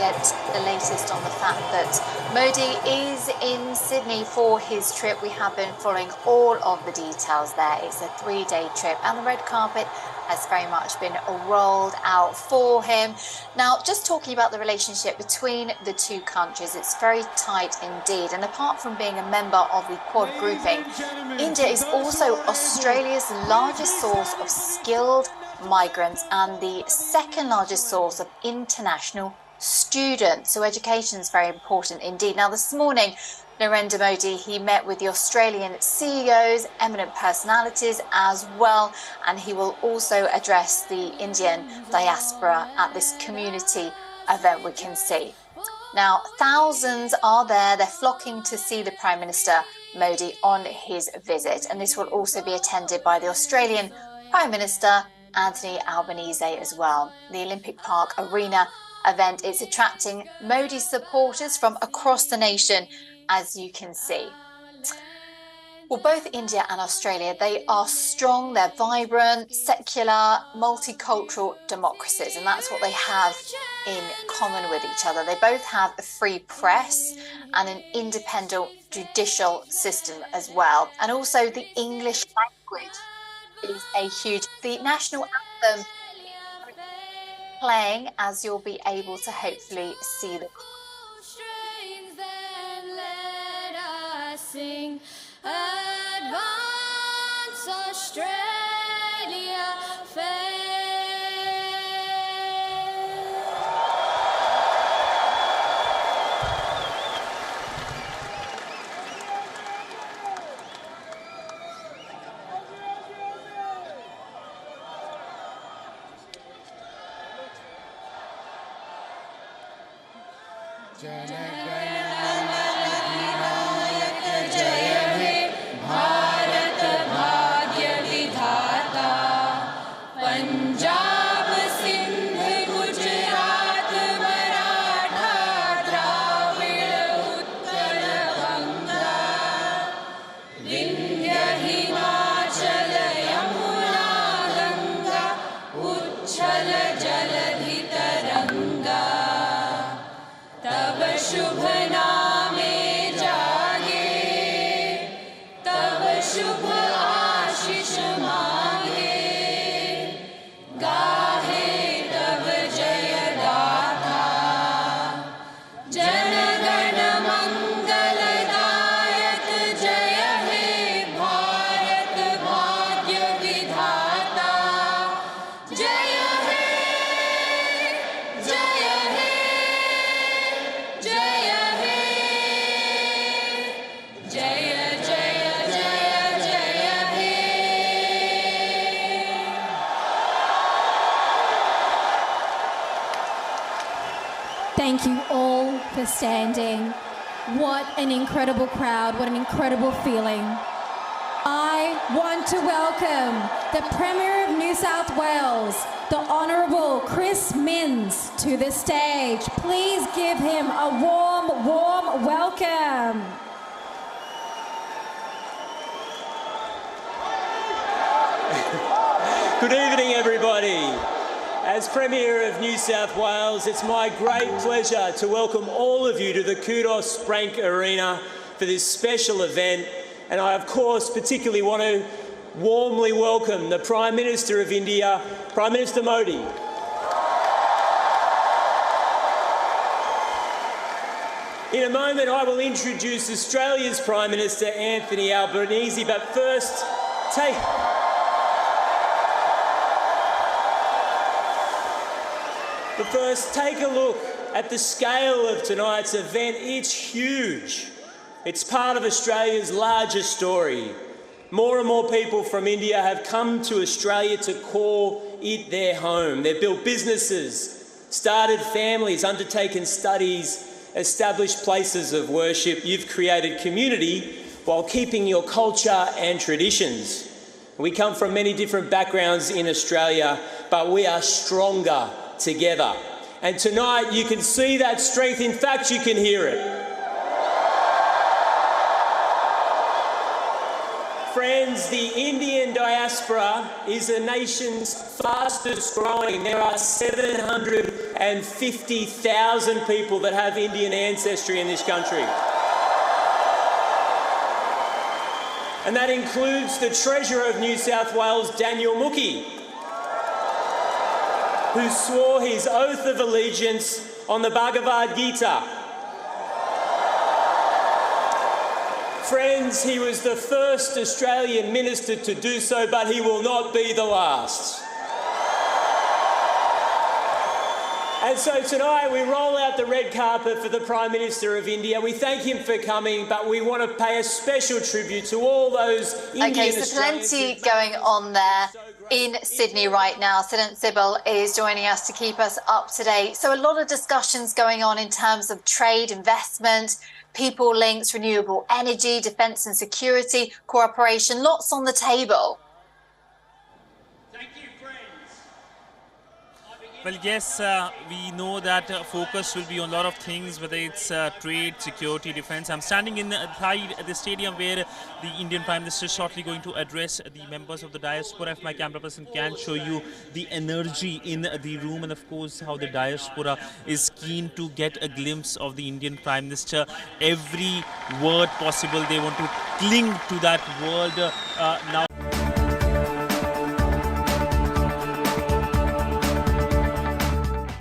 get the latest on the fact that Modi is in Sydney for his trip. We have been following all of the details there. It's a 3-day trip and the red carpet has very much been rolled out for him. Now, just talking about the relationship between the two countries, it's very tight indeed. And apart from being a member of the Quad grouping, India is also Australia's largest source of skilled migrants and the second largest source of international students. So education is very important indeed. Now, this morning, Narendra Modi, he met with the Australian CEOs, eminent personalities as well, and he will also address the Indian diaspora at this community event we can see. Now, thousands are there. They're flocking to see the Prime Minister Modi on his visit, and this will also be attended by the Australian Prime Minister Anthony Albanese as well. The Olympic Park Arena event is attracting Modi supporters from across the nation, as you can see. Well, both India and Australia, they are strong, they're vibrant, secular, multicultural democracies, and that's what they have in common with each other. They both have a free press and an independent judicial system as well. And also the English language is a huge... The National Anthem playing, as you'll be able to hopefully see the... Sing Advance Australia Fair. Thank you all for standing. What an incredible crowd, what an incredible feeling. I want to welcome the Premier of New South Wales, the Honourable Chris Minns, to the stage. Please give him a warm, warm welcome. Good evening, everybody. As Premier of New South Wales, it's my great pleasure to welcome all of you to the Qudos Bank Arena for this special event. And I, of course, particularly want to warmly welcome the Prime Minister of India, Prime Minister Modi. In a moment, I will introduce Australia's Prime Minister, Anthony Albanese, but first, take a look at the scale of tonight's event. It's huge. It's part of Australia's larger story. More and more people from India have come to Australia to call it their home. They've built businesses, started families, undertaken studies, established places of worship. You've created community while keeping your culture and traditions. We come from many different backgrounds in Australia, but we are stronger together. And tonight you can see that strength. In fact, you can hear it. Friends, the Indian diaspora is the nation's fastest growing. There are 750,000 people that have Indian ancestry in this country. And that includes the Treasurer of New South Wales, Daniel Mookhey, who swore his oath of allegiance on the Bhagavad Gita. Friends, he was the first Australian minister to do so, but he will not be the last. And so tonight we roll out the red carpet for the Prime Minister of India. We thank him for coming, but we want to pay a special tribute to all those Indian Australians. Okay, so plenty going on there in Sydney right now. Siddhant Sibal is joining us to keep us up to date. So a lot of discussions going on in terms of trade, investment, people links, renewable energy, defence and security, cooperation, lots on the table. Well, yes, we know that focus will be on a lot of things, whether it's trade, security, defense. I'm standing inside the stadium where the Indian Prime Minister is shortly going to address the members of the diaspora. If my camera person can show you the energy in the room, and of course how the diaspora is keen to get a glimpse of the Indian Prime Minister. Every word possible, they want to cling to that word now.